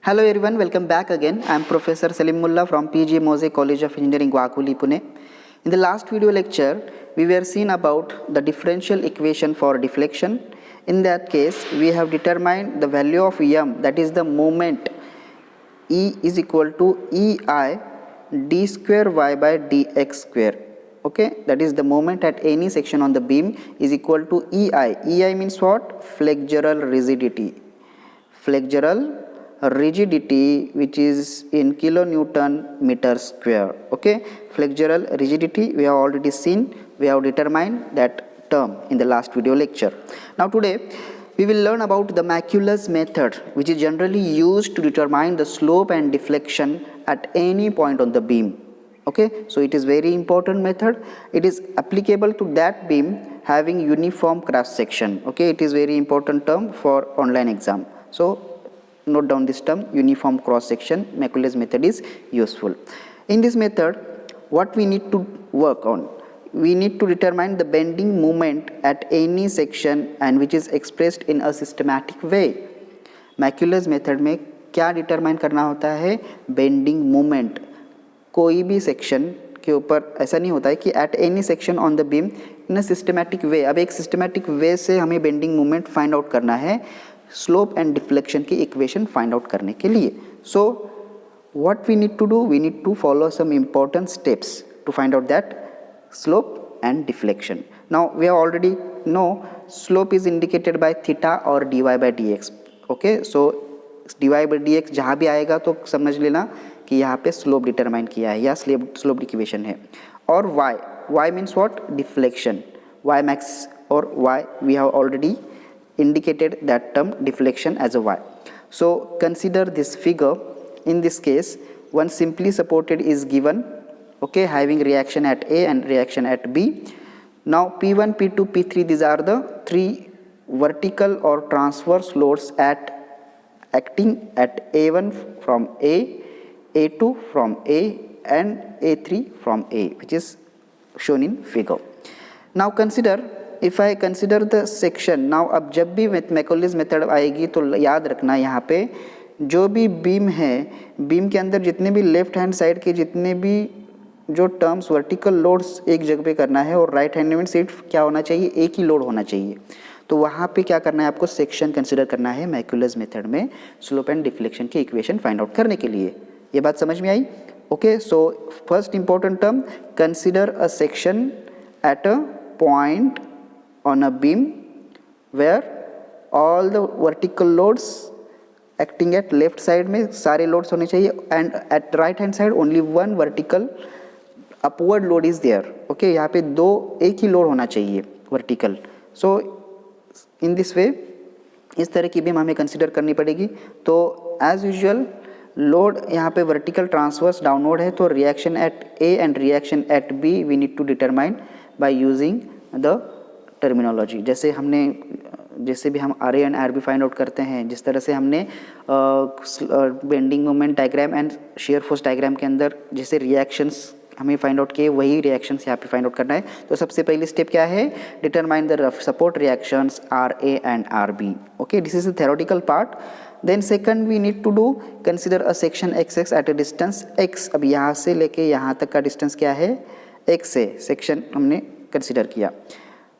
Hello everyone, welcome back again. I am Professor Salim Mullah from PG Macaulay College of Engineering, Macaulay, Pune. In the last video lecture, we were seen about the differential equation for deflection. In that case, we have determined the value of m, that is the moment E is equal to EI d square y by dx square. Okay, that is the moment at any section on the beam is equal to EI. EI means what? Flexural rigidity. Flexural rigidity, which is in kilonewton meter square. Okay, flexural rigidity we have already seen, we have determined that term in the last video lecture. Now today we will learn about the Macaulay method, which is generally used to determine the slope and deflection at any point on the beam. Okay, so it is very important method. It is applicable to that beam having uniform cross section. Okay, it is very important term for online exam. So note down this term, uniform cross section. Macaulay's method is useful. In this method, what we need to work on, we need to determine the bending moment at any section and which is expressed in a systematic way. Macaulay's method में क्या determine करना होता है? Bending moment. कोई भी section के ऊपर ऐसा नहीं होता है कि at any section on the beam in a systematic way. अब एक systematic way से हमें bending moment find out करना है स्लोप एंड डिफ्लेक्शन की इक्वेशन फाइंड आउट करने के लिए. So what we need to do, we need to follow some important steps to find out that slope and deflection. Now we already know slope is indicated by theta और dy by dx. Okay, so dy by dx जहाँ भी आएगा तो समझ लेना कि यहाँ पे स्लोप डिटरमाइन किया है या स्लोप इक्वेशन है. और y means what? Deflection. y max और y we have already indicated that term deflection as a y. So consider this figure. In this case, one simply supported is given, okay, having reaction at A and reaction at B. Now P1, P2, P3, these are the three vertical or transverse loads acting at A1 from A, A2 from A and A3 from A, which is shown in figure. Now consider, if I consider the section, now अब जब भी मैकॉलेज method आएगी तो याद रखना यहाँ पे जो भी बीम है, बीम के अंदर जितने भी लेफ्ट हैंड साइड के जितने भी जो टर्म्स वर्टिकल लोड्स एक जगह पे करना है और राइट हैंड में सिर्फ क्या होना चाहिए? एक ही लोड होना चाहिए. तो वहाँ पे क्या करना है? आपको सेक्शन कंसिडर करना है मैकॉलेज मेथड में स्लोप एंड डिफ्लेक्शन की इक्वेशन फाइंड आउट करने के लिए. ये बात समझ में आई? Okay, so first important term, consider a section at a point on a beam where all the vertical loads acting at left side में सारे loads होने चाहिए and at right hand side only one vertical upward load is there. okay, यहाँ पे दो एक ही load होना चाहिए vertical. so in this way इस तरह की बीम हमें consider करनी पड़ेगी. तो as usual load यहाँ पे vertical transverse downward है तो reaction at A and reaction at B we need to determine by using the terminology. जैसे भी हम R A and R B find out करते हैं, जिस तरह से हमने bending moment diagram and shear force diagram के अंदर जैसे रिएक्शंस हमें फाइंड आउट किए, वही रिएक्शंस यहाँ पे फाइंड आउट करना है. तो सबसे पहली स्टेप क्या है? Determine the support reactions R A and R B. Okay, this is the theoretical part. Then second we need to do consider a section X X at a distance X. अब यहाँ से लेके यहाँ तक का distance क्या है? X से सेक्शन हमने कंसिडर किया.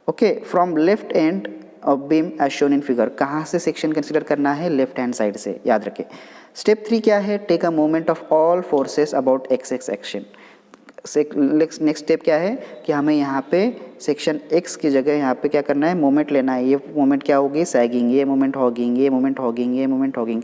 Okay, from left end of beam as shown in figure. कहाँ से सेक्शन कंसिडर करना है? लेफ्ट हैंड साइड से, याद रखें. स्टेप 3 क्या है? Take a moment of all forces about X X section. Next step क्या है कि हमें यहाँ पे सेक्शन एक्स की जगह यहाँ पे क्या करना है? मोमेंट लेना है. ये मोमेंट क्या होगी? सैगिंग. ये मोमेंट हॉगिंग, ये मोमेंट हॉगिंग, ये मोमेंट हॉगिंग.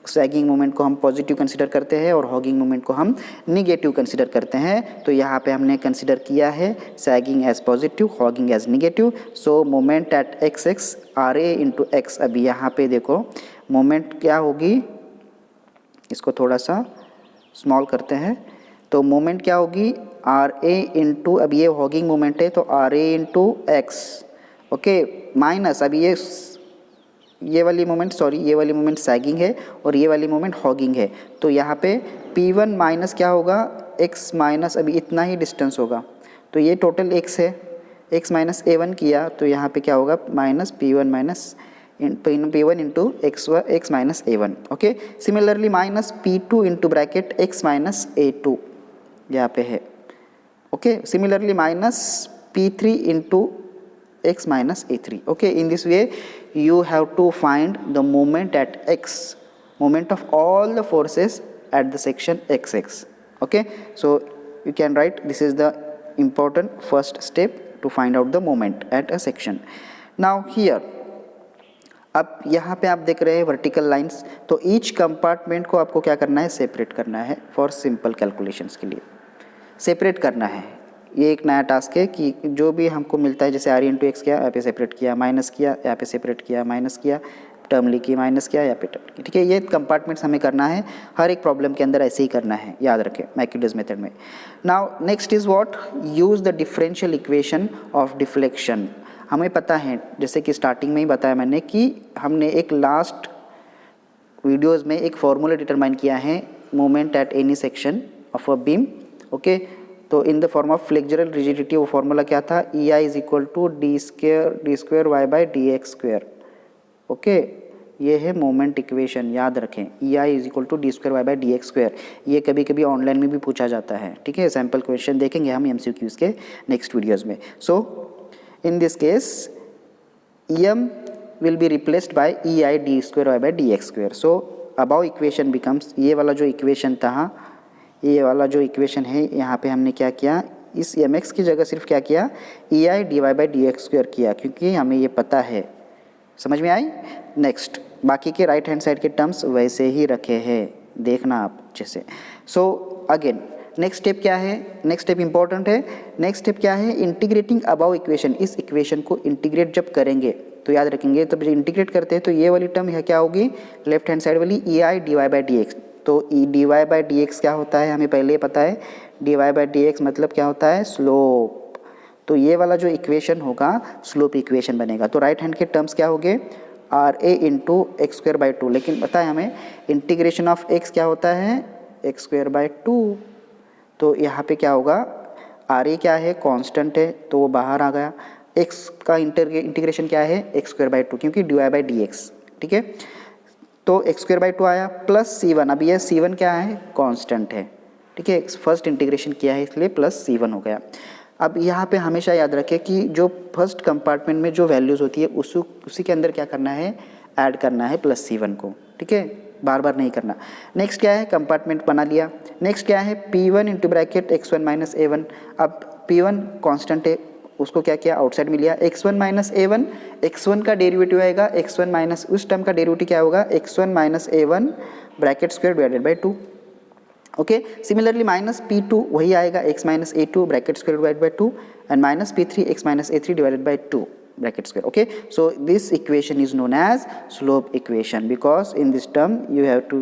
सैगिंग मोमेंट को हम पॉजिटिव कंसिडर करते हैं और हॉगिंग मोमेंट को हम निगेटिव कंसिडर करते हैं. तो यहाँ पे हमने कंसिडर किया है sagging as positive, hogging as negative. So moment at x x R A into x. अभी यहाँ पे देखो मोमेंट क्या होगी, इसको थोड़ा सा स्मॉल करते हैं. तो मोमेंट क्या होगी? आर ए इंटू, अब ये हॉगिंग मोमेंट है तो R A into x. Okay, minus अभी ये वाली मोमेंट, सॉरी ये वाली मोमेंट सैगिंग है और ये वाली मोमेंट हॉगिंग है. तो यहाँ पे P1 माइनस क्या होगा? x माइनस अभी इतना ही डिस्टेंस होगा. तो ये टोटल x है, x माइनस A1 किया तो यहाँ पे क्या होगा? Minus P1 minus P1 into x minus a1. Okay, similarly minus P2 into bracket x minus a2 यहाँ पे है. Okay, similarly minus P3 into x minus a3. Okay, in this way you have to find the moment at x, moment of all the forces at the section xx. Okay, so you can write this is the important first step to find out the moment at a section. Now here अब यहाँ पे आप देख रहे हैं vertical lines, तो each compartment को आपको क्या करना है, सेपरेट करना है फॉर सिंपल कैलकुलेशंस के लिए. सेपरेट करना है, ये एक नया टास्क है कि जो भी हमको मिलता है, जैसे आर इंटू एक्स किया यहाँ पे सेपरेट किया, माइनस किया यहाँ पे सेपरेट किया, माइनस किया, टर्म लिखी माइनस किया यहाँ पे टर्म की. ठीक है, ये कंपार्टमेंट्स हमें करना है, हर एक प्रॉब्लम के अंदर ऐसे ही करना है, याद रखें मैक्यूलेज मेथड में. Now next is what, use the differential equation of deflection. हमें पता है, जैसे कि स्टार्टिंग में ही बताया मैंने कि हमने एक लास्ट वीडियोज़ में एक फॉर्मूला डिटरमाइन किया है moment at any section of a beam. Okay, तो in the form of flexural rigidity वो फॉर्मूला क्या था, E I is equal to d square y by d x square. Okay, ये है मोमेंट इक्वेशन, याद रखें, E I is equal to d square y by d x square. ये कभी कभी ऑनलाइन में भी पूछा जाता है. ठीक है, सैम्पल क्वेश्चन देखेंगे हम एमसीक्यूज़ के नेक्स्ट वीडियोज़ में. सो in this case em will be replaced by ei d square y by dx square. So above equation becomes, ये वाला जो इक्वेशन था, ये वाला जो इक्वेशन है, यहाँ पे हमने क्या किया, इस mx की जगह सिर्फ क्या किया, ei dy by dx square किया, क्योंकि हमें ये पता है. समझ में आई. नेक्स्ट, बाकी के राइट हैंड साइड के टर्म्स वैसे ही रखे हैं, देखना आप अच्छे से. सो अगेन नेक्स्ट स्टेप क्या है, नेक्स्ट स्टेप इंपॉर्टेंट है. नेक्स्ट स्टेप क्या है, इंटीग्रेटिंग अबाउ इक्वेशन. इस इक्वेशन को इंटीग्रेट जब करेंगे तो याद रखेंगे, तो जब इंटीग्रेट करते हैं तो ये वाली टर्म क्या होगी, लेफ्ट हैंड साइड वाली E I d y by d x. तो E d y by d x क्या होता है, हमें पहले पता है, d y by d x मतलब क्या होता है, स्लोप. तो ये वाला जो इक्वेशन होगा स्लोप इक्वेशन बनेगा. तो राइट हैंड के टर्म्स क्या हो गए, R A into x square by two. लेकिन पता है हमें इंटीग्रेशन ऑफ एक्स क्या होता है, एक्स स्क्वेयर बाई टू. तो यहाँ पे क्या होगा, आर ए क्या है, कांस्टेंट है, तो वो बाहर आ गया. एक्स का इंटीग्रेशन क्या है, एक्स स्क्वेयर बाई टू, क्योंकि d y by d x. ठीक है, तो एक्स स्क्वेयर बाई टू आया प्लस सी वन. अब ये सी वन क्या है, कांस्टेंट है. ठीक है, फर्स्ट इंटीग्रेशन किया है इसलिए प्लस सी वन हो गया. अब यहाँ पे हमेशा याद रखें कि जो फर्स्ट कंपार्टमेंट में जो वैल्यूज़ होती है उसी के अंदर क्या करना है, ऐड करना है प्लस सी वन को. ठीक है, बार बार नहीं करना. नेक्स्ट क्या है, कंपार्टमेंट बना लिया. नेक्स्ट क्या है, P1 into bracket x1 minus a1. अब P1 कांस्टेंट है, उसको क्या किया, आउटसाइड में लिया. x1 माइनस a1, x1 का डेरिवेटिव आएगा, x1 माइनस उस टर्म का डेरिवेटिव क्या होगा, x1 minus a1 bracket square divided by 2. Okay, similarly minus P2 वही आएगा, x minus a2 bracket square divided by 2 and minus P3 x minus a3 divided by 2 bracket square. Okay, so this equation is known as slope equation because in this term you have to,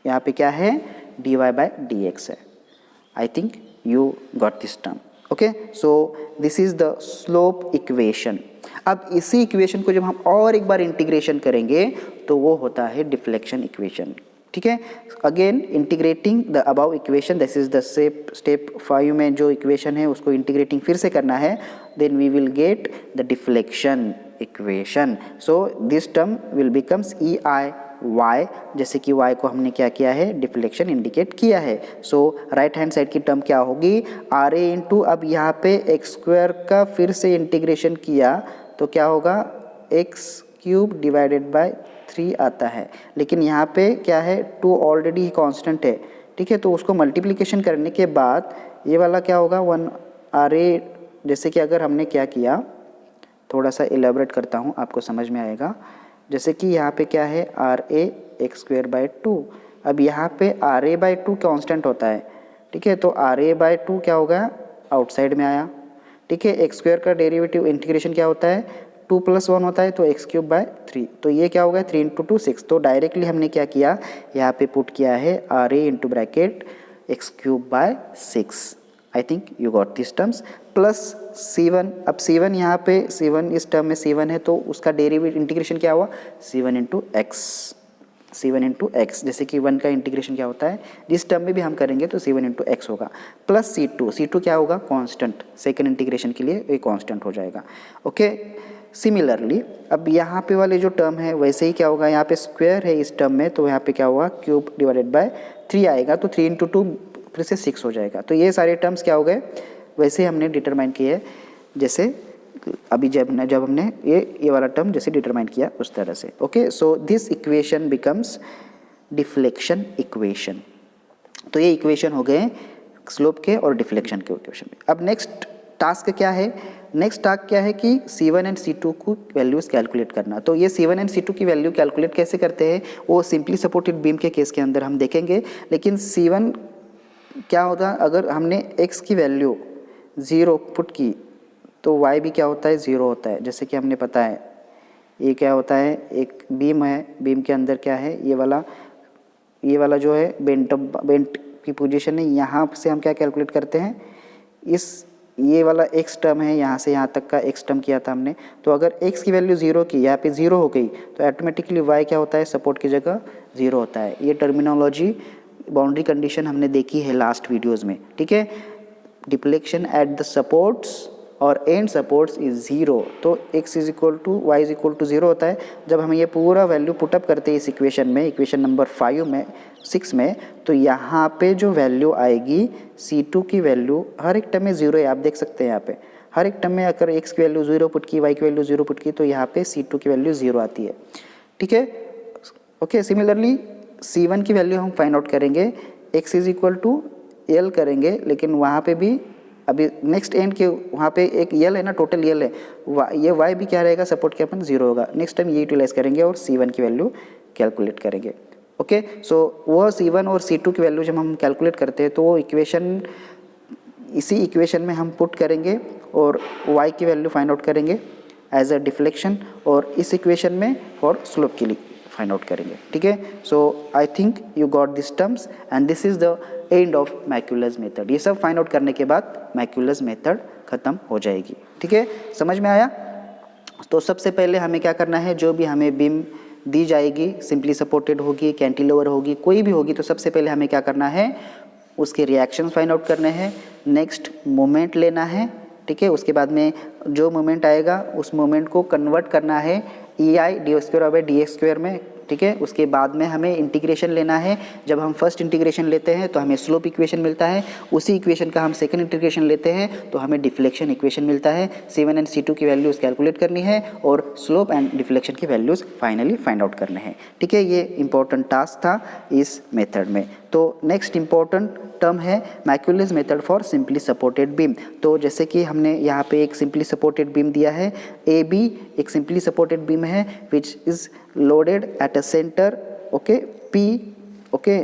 यहाँ पे क्या है, dy by dx है. I think you got this term. Okay, so this is the slope equation. अब इसी equation को जब हम और एक बार इंटीग्रेशन करेंगे तो वो होता है डिफ्लेक्शन इक्वेशन. ठीक है, again integrating the above equation, this is the step 5 में जो इक्वेशन है उसको इंटीग्रेटिंग फिर से करना है, then we will get the deflection equation. So this term will becomes E I Y, जैसे कि y को हमने क्या किया है, डिफ्लेक्शन इंडिकेट किया है. सो राइट हैंड साइड की टर्म क्या होगी, आर ए इंटू, अब यहाँ पे एक्स स्क्वायर का फिर से इंटीग्रेशन किया तो क्या होगा, एक्स क्यूब डिवाइडेड बाय 3 आता है. लेकिन यहाँ पे क्या है, 2 ऑलरेडी ही कांस्टेंट है. ठीक है, तो उसको मल्टीप्लिकेशन करने के बाद ये वाला क्या होगा, 1 आर ए. जैसे कि अगर हमने क्या किया, थोड़ा सा एलेबरेट करता हूँ आपको समझ में आएगा. जैसे कि यहाँ पे क्या है, R A x square by 2. अब यहाँ पे आर ए बाई 2 कांस्टेंट होता है. ठीक है, तो आर ए बाई 2 क्या होगा, आउटसाइड में आया. ठीक है, एक्स स्क्वेयर का डेरिवेटिव इंटीग्रेशन क्या होता है, 2 + 1 होता है, तो एक्स क्यूब बाय 3. तो ये क्या होगा, 3 × 2 6. तो डायरेक्टली हमने क्या किया, यहाँ पे पुट किया है R A into bracket x cube by 6. I think you got this terms plus C1. अब C1 यहाँ पे, C1 इस टर्म में C1 है, तो उसका डेरिवेटिव इंटीग्रेशन क्या हुआ, C1 into x. C1 into x, जैसे कि 1 का इंटीग्रेशन क्या होता है, जिस टर्म में भी हम करेंगे तो C1 इंटू एक्स होगा. प्लस C2 क्या होगा, कांस्टेंट. सेकंड इंटीग्रेशन के लिए ये कांस्टेंट हो जाएगा. ओके, सिमिलरली अब यहाँ पे वाले जो टर्म है वैसे ही क्या होगा, यहाँ पे स्क्वायर है इस टर्म में, तो यहाँ पे क्या होगा क्यूब डिवाइडेड बाय 3 आएगा, तो 3 × 2 फिर से 6 हो जाएगा। तो ये सारे टर्म्स क्या हो गए, वैसे हमने डिटरमाइन किए जैसे अभी जब हमने ये वाला टर्म जैसे डिटरमाइन किया उस तरह से। Okay, so this equation becomes deflection equation. तो ये इक्वेशन हो गए स्लोप के और डिफ्लेक्शन के इक्वेशन। अब नेक्स्ट टास्क क्या है, नेक्स्ट टास्क क्या है कि C1 एंड C2 को वैल्यूज़ कैलकुलेट करना। तो ये C1 एंड C2 की वैल्यू कैलकुलेट कैसे करते हैं वो सिंपली सपोर्टेड बीम के केस के अंदर हम देखेंगे। लेकिन C1 क्या होता है, अगर हमने x की वैल्यू 0 पुट की तो y भी क्या होता है 0 होता है। जैसे कि हमने पता है ये क्या होता है, एक बीम है, बीम के अंदर क्या है ये वाला जो है बेंट की पोजीशन है, यहाँ से हम क्या कैलकुलेट करते हैं, ये वाला x टर्म है, यहाँ से यहाँ तक का x टर्म किया था हमने। तो अगर x की वैल्यू 0 की यहाँ पे 0 हो गई तो ऑटोमेटिकली y क्या होता है, सपोर्ट की जगह 0 होता है। ये टर्मिनोलॉजी बाउंड्री कंडीशन हमने देखी है लास्ट वीडियोस में, ठीक है। डिफ्लेक्शन एट द सपोर्ट्स और एंड सपोर्ट्स इज 0, तो x is equal to y is equal to 0 होता है। जब हम ये पूरा वैल्यू पुटअप करते हैं इस इक्वेशन में, इक्वेशन नंबर 6 में, तो यहाँ पे जो वैल्यू आएगी C2 की वैल्यू हर एक टर्म में 0 है, आप देख सकते हैं यहाँ पे हर एक टर्म में अगर x की वैल्यू 0 पुट की, y की वैल्यू 0 पुट की, तो यहाँ पे C2 की वैल्यू 0 आती है, ठीक है। ओके, सिमिलरली C1 की वैल्यू हम फाइंड आउट करेंगे, x is equal to L करेंगे, लेकिन वहाँ पे भी अभी नेक्स्ट एंड के वहाँ पे एक L है ना, टोटल L है, ये y भी क्या रहेगा, सपोर्ट के अपन 0 होगा। नेक्स्ट टाइम ये यूटिलाइज करेंगे और C1 की वैल्यू कैलकुलेट करेंगे। ओके, सो वो C1 और C2 की वैल्यू जब हम कैलकुलेट करते हैं तो वो इक्वेशन, इसी इक्वेशन में हम पुट करेंगे और y की वैल्यू फाइंड आउट करेंगे एज अ डिफ्लेक्शन, और इस इक्वेशन में फॉर स्लोप के लिए फाइंड आउट करेंगे, ठीक है। So I think you got this terms and this is the end of Macaulay's method. ये सब फाइंड आउट करने के बाद मैक्यूलस मेथड खत्म हो जाएगी, ठीक है। समझ में आया? तो सबसे पहले हमें क्या करना है, जो भी हमें बीम दी जाएगी, सिंपली सपोर्टेड होगी, कैंटिलीवर होगी, कोई भी होगी, तो सबसे पहले हमें क्या करना है, उसके रिएक्शंस फाइंड आउट करने हैं, नेक्स्ट मोमेंट लेना है, ठीक है। उसके बाद में जो मोमेंट आएगा उस मोमेंट को कन्वर्ट करना है EI dy² में, ठीक है। उसके बाद में हमें इंटीग्रेशन लेना है। जब हम फर्स्ट इंटीग्रेशन लेते हैं तो हमें स्लोप इक्वेशन मिलता है, उसी इक्वेशन का हम सेकंड इंटीग्रेशन लेते हैं तो हमें डिफ्लेक्शन इक्वेशन मिलता है। C1 एंड C2 की वैल्यूज़ कैलकुलेट करनी है और स्लोप एंड डिफ्लेक्शन की वैल्यूज़ फाइनली फाइंड आउट करने हैं, ठीक है। ये इंपॉर्टेंट टास्क था इस मेथड में। तो नेक्स्ट इंपॉर्टेंट टर्म है Macaulay's method for simply supported beam. तो जैसे कि हमने यहाँ पे एक सिंपली सपोर्टेड बीम दिया है, AB एक सिंपली सपोर्टेड बीम है which is loaded at a center, okay, P, okay,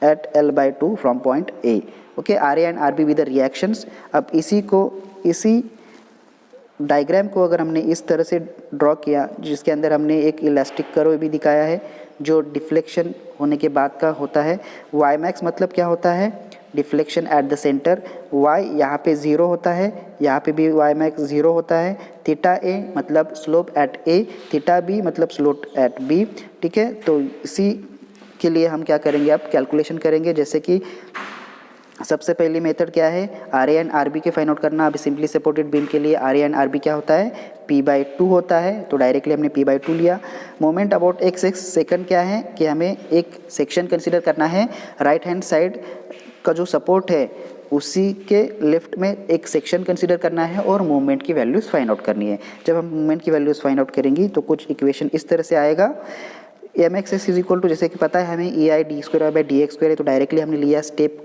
at L/2 from point A, okay, RA and RB with the reactions. अब इसी डायग्राम को अगर हमने इस तरह से ड्रॉ किया, जिसके अंदर हमने एक इलास्टिक कर्व भी दिखाया है जो डिफ्लेक्शन होने के बाद का होता है। वाई मैक्स मतलब क्या होता है, deflection at the centre. y यहाँ पे 0 होता है, यहाँ पे भी वाई मैक्स 0 होता है। थीटा a मतलब slope at a, theta b मतलब स्लोप एट b, ठीक है। तो इसी के लिए हम क्या करेंगे, अब कैलकुलेशन करेंगे। जैसे कि सबसे पहली मेथड क्या है, RA एंड RB के फाइंड आउट करना। अभी सिंपली सपोर्टेड बीम के लिए RA एंड RB क्या होता है, P/2 होता है, तो डायरेक्टली हमने P/2 लिया। मोमेंट अबाउट x सेकंड क्या है कि हमें एक सेक्शन कंसीडर करना है, राइट हैंड साइड का जो सपोर्ट है उसी के लेफ्ट में एक सेक्शन कंसीडर करना है और मूवमेंट की वैल्यूज़ फाइंड आउट करनी है। जब हम मूवमेंट की वैल्यूज़ फाइंड आउट करेंगी तो कुछ इक्वेशन इस तरह से आएगा, mx इज इक्वल टू, जैसे कि पता है हमें EI d² है, तो डायरेक्टली हमने लिया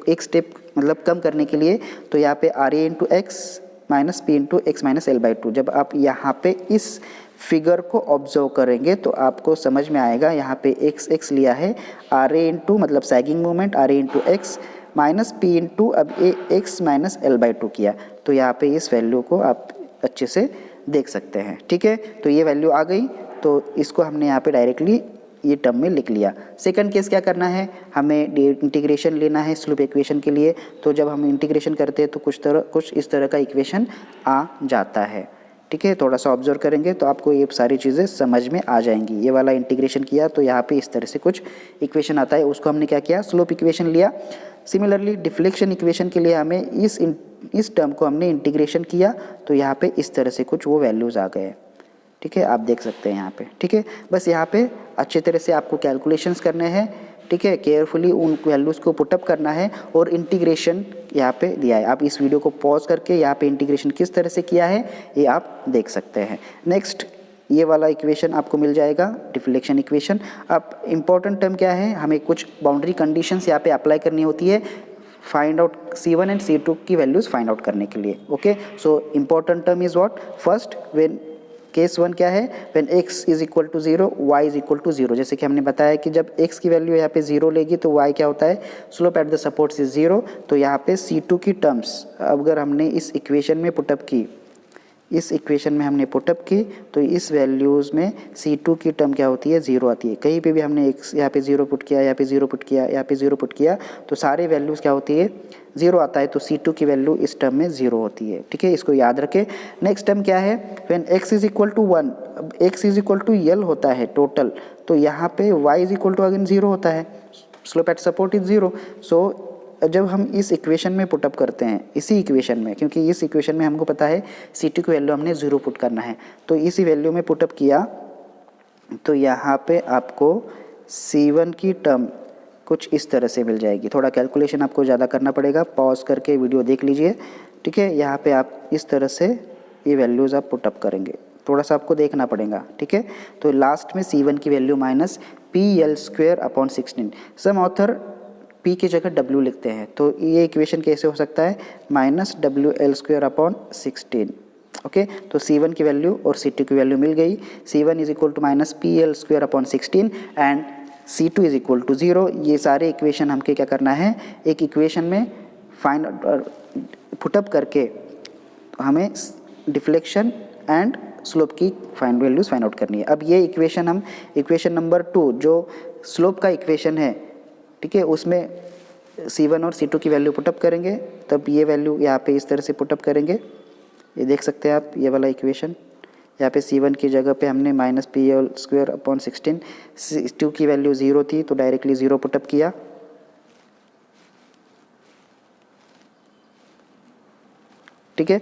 एक स्टेप मतलब कम करने के लिए, तो यहाँ पे RA into x minus P into x minus L/2। जब आप यहाँ पे इस फिगर को ऑब्जर्व करेंगे तो आपको समझ में आएगा, यहाँ पे x लिया है, RA इंटू मतलब sagging moment, RA into x minus P into अब एक्स माइनस L/2 किया, तो यहाँ पे इस वैल्यू को आप अच्छे से देख सकते हैं, ठीक है। तो ये वैल्यू आ गई, तो इसको हमने यहाँ पे डायरेक्टली ये टर्म में लिख लिया। सेकंड केस क्या करना है, हमें इंटीग्रेशन लेना है स्लोप इक्वेशन के लिए। तो जब हम इंटीग्रेशन करते हैं तो कुछ इस तरह का इक्वेशन आ जाता है, ठीक है। थोड़ा सा ऑब्जर्व करेंगे तो आपको ये सारी चीज़ें समझ में आ जाएंगी। ये वाला इंटीग्रेशन किया तो यहाँ पे इस तरह से कुछ इक्वेशन आता है, उसको हमने क्या किया, स्लोप इक्वेशन लिया। सिमिलरली डिफ्लेक्शन इक्वेशन के लिए हमें इस टर्म को हमने इंटीग्रेशन किया, तो यहाँ पे इस तरह से कुछ वो वैल्यूज़ आ गए, ठीक है, आप देख सकते हैं यहाँ पे। ठीक है, बस यहाँ पे अच्छे तरह से आपको कैलकुलेशंस करने हैं। ठीक है, केयरफुली उन वैल्यूज़ को पुटअप करना है और इंटीग्रेशन यहाँ पे दिया है। आप इस वीडियो को पॉज करके यहाँ पे इंटीग्रेशन किस तरह से किया है ये आप देख सकते हैं। नेक्स्ट ये वाला इक्वेशन आपको मिल जाएगा, डिफ्लेक्शन इक्वेशन। अब इम्पॉर्टेंट टर्म क्या है, हमें कुछ बाउंड्री कंडीशंस यहाँ पे अप्लाई करनी होती है find out C1 and C2 की वैल्यूज़ फाइंड आउट करने के लिए। Okay, so important term is what, first when case 1 क्या है, when x is equal to 0 y is equal to 0। जैसे कि हमने बताया कि जब x की वैल्यू यहाँ पे 0 लेगी तो y क्या होता है, slope eight the supports is 0। तो यहाँ पे C2 की टर्म्स अगर हमने इस इक्वेशन में पुटअप की, इस इक्वेशन में हमने पुटअप की तो इस वैल्यूज़ में C2 की टर्म क्या होती है, 0 आती है। कहीं पे भी हमने x यहाँ पे 0 पुट किया, यहाँ पे 0 पुट किया, यहाँ पे 0 पुट किया तो सारे वैल्यूज़ क्या होती है, 0 आता है। तो C2 की वैल्यू इस टर्म में 0 होती है। ठीक है, इसको याद रखें। नेक्स्ट टर्म क्या है, when x is equal to 1, अब x is equal to L होता है टोटल, तो यहाँ पे y is equal to again 0 होता है, slope at support is 0। So जब हम इस इक्वेशन में पुटअप करते हैं, इसी इक्वेशन में, क्योंकि इस इक्वेशन में हमको पता है C2 की वैल्यू हमने 0 पुट करना है, तो इसी वैल्यू में पुटअप किया तो यहाँ पे आपको C1 की टर्म कुछ इस तरह से मिल जाएगी। थोड़ा कैलकुलेशन आपको ज़्यादा करना पड़ेगा, पॉज करके वीडियो देख लीजिए। ठीक है, यहाँ पे आप इस तरह से ये वैल्यूज़ आप पुटअप करेंगे, थोड़ा सा आपको देखना पड़ेगा। ठीक है, तो लास्ट में C1 की वैल्यू माइनस PL²/16। सम ऑथर P की जगह W लिखते हैं, तो ये इक्वेशन कैसे हो सकता है, -WL²/16। ओके, तो C1 की वैल्यू और C2 की वैल्यू मिल गई। C1 is equal to -PL²/16 and C2 is equal to 0। ये सारे इक्वेशन हमके क्या करना है, एक इक्वेशन में फाइंड पुटअप करके हमें डिफ्लेक्शन एंड स्लोप की वैल्यूज़ फाइंड आउट करनी है। अब ये इक्वेशन हम इक्वेशन नंबर 2 जो स्लोप का इक्वेशन है, ठीक है, उसमें C1 और C2 की वैल्यू पुटअप करेंगे, तब ये वैल्यू यहाँ पे इस तरह से पुटअप करेंगे। ये देख सकते हैं आप, ये वाला इक्वेशन, यहाँ पे C1 की जगह पे हमने -PL²/16, C2 की वैल्यू 0 थी तो डायरेक्टली 0 पुटअप किया। ठीक है,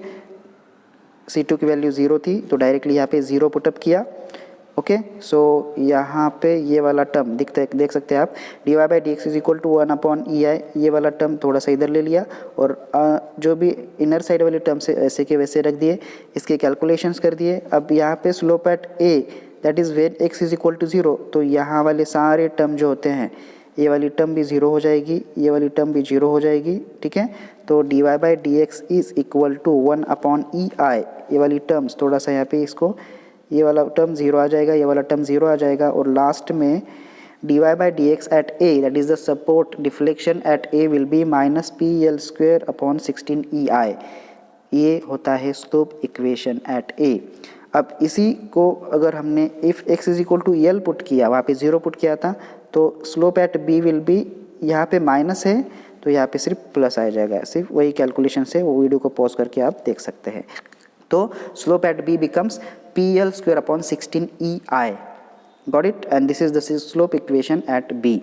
C2 की वैल्यू 0 थी तो डायरेक्टली यहाँ पे 0 पुटअप किया। ओके, सो यहाँ पे ये वाला टर्म देख सकते हैं आप, dy/dx is equal to 1/EI। ये वाला टर्म थोड़ा सा इधर ले लिया और जो भी इनर साइड वाले टर्म से ऐसे के वैसे रख दिए, इसके कैलकुलेशंस कर दिए। अब यहाँ पे slope at a that is when x is equal to 0, तो यहाँ वाले सारे टर्म जो होते हैं, ये वाली टर्म भी 0 हो जाएगी, ये वाली टर्म भी 0 हो जाएगी। ठीक है, तो dy/dx is equal to 1/EI। ये वाली टर्म्स थोड़ा सा यहाँ पे इसको, ये वाला टर्म 0 आ जाएगा, ये वाला टर्म 0 आ जाएगा और लास्ट में dy/dx at a that is the support deflection at a will be -PL²/16EI। ये होता है स्लोप इक्वेशन एट a। अब इसी को अगर हमने if x is equal to L put किया, वहाँ पे 0 पुट किया था, तो slope at b will be, यहाँ पे माइनस है तो यहाँ पे सिर्फ प्लस आ जाएगा। सिर्फ वही कैलकुलेशन से, वो वीडियो को पॉज करके आप देख सकते हैं। तो slope at b becomes PL²/16EI। Got it, and this is the slope equation at b।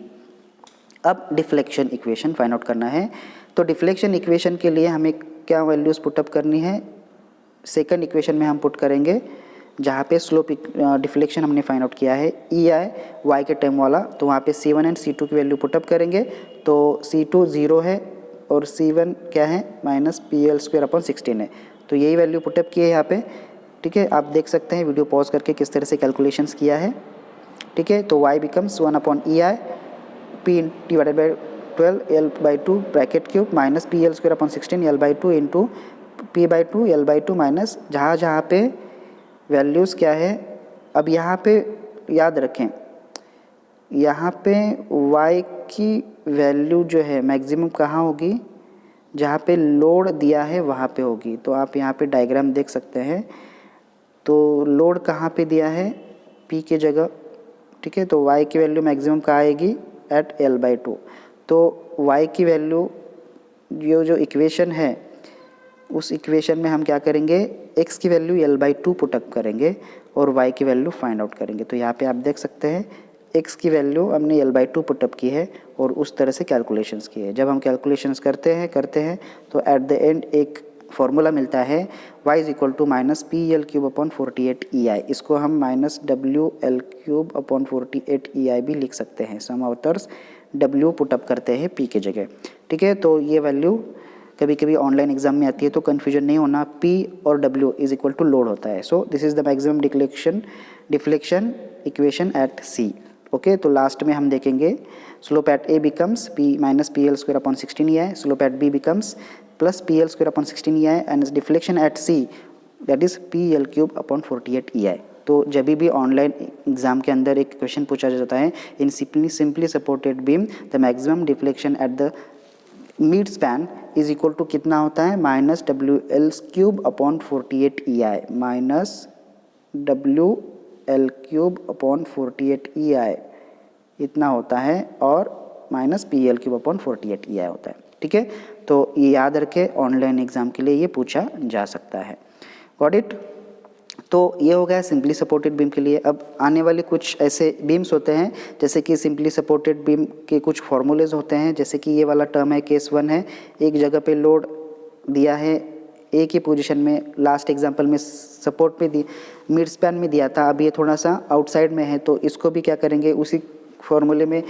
अब डिफ्लेक्शन इक्वेशन फाइंड आउट करना है, तो डिफ्लेक्शन इक्वेशन के लिए हमें क्या वैल्यूज़ पुटअप करनी है, सेकंड इक्वेशन में हम पुट करेंगे जहाँ पे स्लोप डिफ्लेक्शन हमने फाइंड आउट किया है EI y के टर्म वाला, तो वहाँ पे C1 एंड C2 की वैल्यू पुटअप करेंगे। तो C2 0 है और C1 क्या है, -PL²/16 है, तो यही वैल्यू पुटअप की है यहाँ पे। ठीक है, आप देख सकते हैं वीडियो पॉज करके किस तरह से कैलकुलेशंस किया है। ठीक है, तो y becomes 1/EI P/12 L/2 bracket cube -PL²/16 L/2 into P/2 L/2 minus जहाँ पे वैल्यूज़ क्या है। अब यहाँ पे याद रखें, यहाँ पे y की वैल्यू जो है मैक्सिमम कहाँ होगी, जहाँ पे लोड दिया है वहाँ पे होगी। तो आप यहाँ पे डायग्राम देख सकते हैं, तो लोड कहाँ पे दिया है, P के जगह। ठीक है, तो y की वैल्यू मैक्सिमम कहाँ आएगी, एट L/2। तो y की वैल्यू जो इक्वेशन है, उस इक्वेशन में हम क्या करेंगे, x की वैल्यू L/2 पुटअप करेंगे और y की वैल्यू फाइंड आउट करेंगे। तो यहाँ पे आप देख सकते हैं x की वैल्यू हमने L/2 पुटअप की है और उस तरह से कैलकुलेशंस की है। जब हम कैलकुलेशंस करते हैं तो एट द एंड एक फॉर्मूला मिलता है y is equal to minus P L cube upon 48 E I, इसको हम minus W L cube upon 48 E I भी लिख सकते हैं। सम ऑथर्स w पुटअप करते हैं p के जगह, ठीक है। तो ये वैल्यू कभी कभी ऑनलाइन एग्जाम में आती है, तो कन्फ्यूजन नहीं होना, p और w is equal to load होता है। So this is the maximum deflection equation at c। Okay, तो लास्ट में हम देखेंगे slope at a becomes p minus P L square upon 16 E I, slope at b becomes plus P L square upon 16 E I and deflection at c that is P L cube upon 48 E I. तो जब भी online exam के अंदर एक question पूछा जाता है in simply supported beam the maximum deflection at the mid span is equal to कितना होता है, minus W L cube upon 48 E I, minus W L cube upon 48 E I इतना होता है, और minus P L cube upon 48 E I होता है, ठीक है। तो ये याद रखें, ऑनलाइन एग्जाम के लिए ये पूछा जा सकता है। Got it. तो ये हो गया सिंपली सपोर्टेड बीम के लिए। अब आने वाले कुछ ऐसे बीम्स होते हैं, जैसे कि सिंपली सपोर्टेड बीम के कुछ फॉर्मूलेज होते हैं, जैसे कि ये वाला टर्म है केस 1 है, एक जगह पे लोड दिया है एक ही पोजीशन में, लास्ट एग्जांपल में सपोर्ट पे दी मिड स्पैन में दिया था, अब ये थोड़ा सा आउटसाइड में है, तो इसको भी क्या करेंगे उसी फॉर्मूले में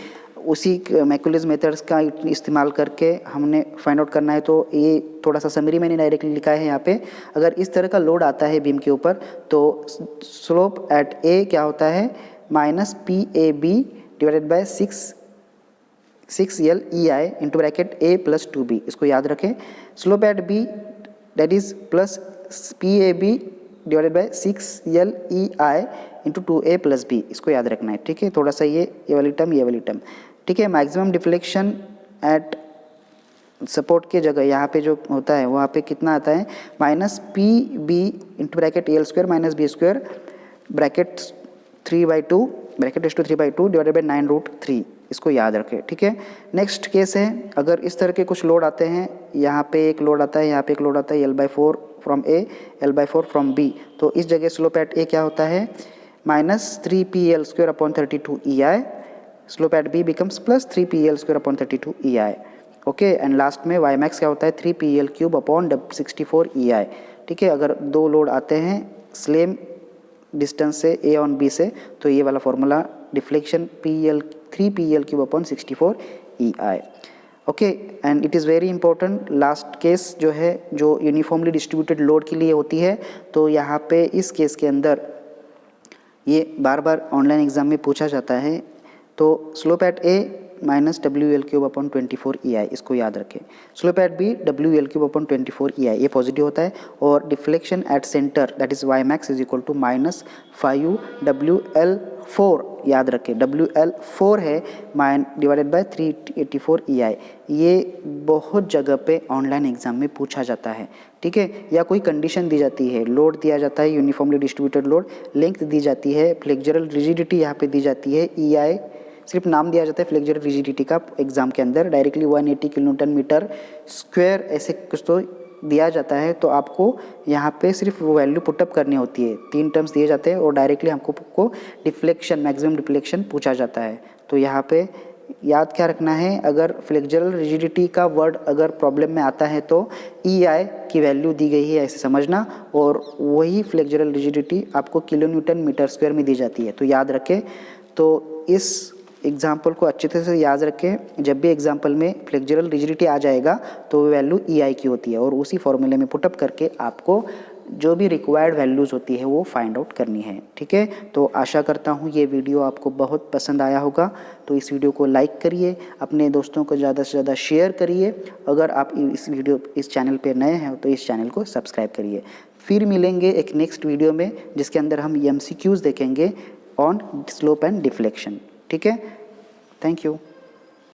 उसी मैकुलस मेथड्स का इस्तेमाल करके हमने फाइंड आउट करना है। तो ये थोड़ा सा समरी मैंने डायरेक्टली लिखा है यहाँ पे, अगर इस तरह का लोड आता है बीम के ऊपर तो स्लोप एट ए क्या होता है, minus P A B divided by 6 L E I into bracket A plus 2b, इसको याद रखें। Slope at B that is plus P A B divided by 6 L E I into 2a plus B, इसको याद रखना है, ठीक है। थोड़ा सा ये वाली टर्म, ठीक है। मैक्सिमम डिफ्लेक्शन एट सपोर्ट के जगह यहाँ पे जो होता है वहाँ पे कितना आता है, minus P B into bracket L square minus B square bracket 3/2 bracket raise to 3/2 divided by 9√3, इसको याद रखें, ठीक है। नेक्स्ट केस है, अगर इस तरह के कुछ लोड आते हैं, यहाँ पे एक लोड आता है, यहाँ पे एक लोड आता है, L/4 from A, L/4 from B, तो इस जगह स्लोप एट A क्या होता है, minus 3pl square upon 32 E I, slope at B becomes plus 3pl square upon 32 E I, okay. And last में y मैक्स क्या होता है, 3pl क्यूब अपॉन 64 ई आई, ठीक है। अगर दो लोड आते हैं सेम डिस्टेंस से A ऑन B से, तो ये वाला formula deflection 3pl cube upon 64 E I, okay. And it is very important, last case जो है जो यूनिफॉर्मली डिस्ट्रीब्यूटेड लोड के लिए होती है, तो यहाँ पे इस केस के अंदर ये बार बार ऑनलाइन एग्जाम में पूछा जाता है। तो slope at A minus W L cube upon 24 E I, इसको याद रखें। Slope at B W L cube upon 24 E I, ये पॉजिटिव होता है, और deflection at center that is Y max is equal to minus 5 W L 4, याद रखें W L 4 है डिवाइडेड बाय 384 ई आई। ये बहुत जगह पे ऑनलाइन एग्जाम में पूछा जाता है, ठीक है। या कोई कंडीशन दी जाती है, लोड दिया जाता है यूनिफॉर्मली डिस्ट्रीब्यूटेड लोड, लेंथ दी जाती है, फ्लेक्चरल रिजिडिटी यहाँ पे दी जाती है, ई आई सिर्फ नाम दिया जाता है फ्लेक्चरल रिजिडिटी का एग्जाम के अंदर, डायरेक्टली 180 किलोन्यूटन मीटर स्क्वायर ऐसे कुछ तो दिया जाता है। तो आपको यहाँ पे सिर्फ वो वैल्यू पुटअप करनी होती है, 3 टर्म्स दिए जाते हैं और डायरेक्टली हमको डिफ्लेक्शन मैक्सिमम डिफ्लेक्शन पूछा जाता है। तो यहाँ पे याद क्या रखना है, अगर फ्लेक्चरल रिजिडिटी का वर्ड अगर प्रॉब्लम में आता है तो ई आई की वैल्यू दी गई है ऐसे समझना, और वही फ्लेक्चरल रिजिडिटी आपको किलो न्यूटन मीटर स्क्वायर में दी जाती है, तो याद रखें। तो इस एग्जाम्पल को अच्छे तरह से याद रखें, जब भी एग्जाम्पल में फ्लेक्चरल रिजिडिटी आ जाएगा तो वैल्यू ई आई की होती है, और उसी फॉर्मूले में पुटअप करके आपको जो भी रिक्वायर्ड वैल्यूज़ होती है वो फाइंड आउट करनी है, ठीक है। तो आशा करता हूँ ये वीडियो आपको बहुत पसंद आया होगा, तो इस वीडियो को लाइक करिए, अपने दोस्तों को ज़्यादा से ज़्यादा शेयर करिए। अगर आप इस चैनल पे नए हैं तो इस चैनल को सब्सक्राइब करिए। फिर मिलेंगे एक नेक्स्ट वीडियो में जिसके अंदर हम MCQs देखेंगे ऑन स्लोप एंड डिफ्लेक्शन, ठीक है। Thank you.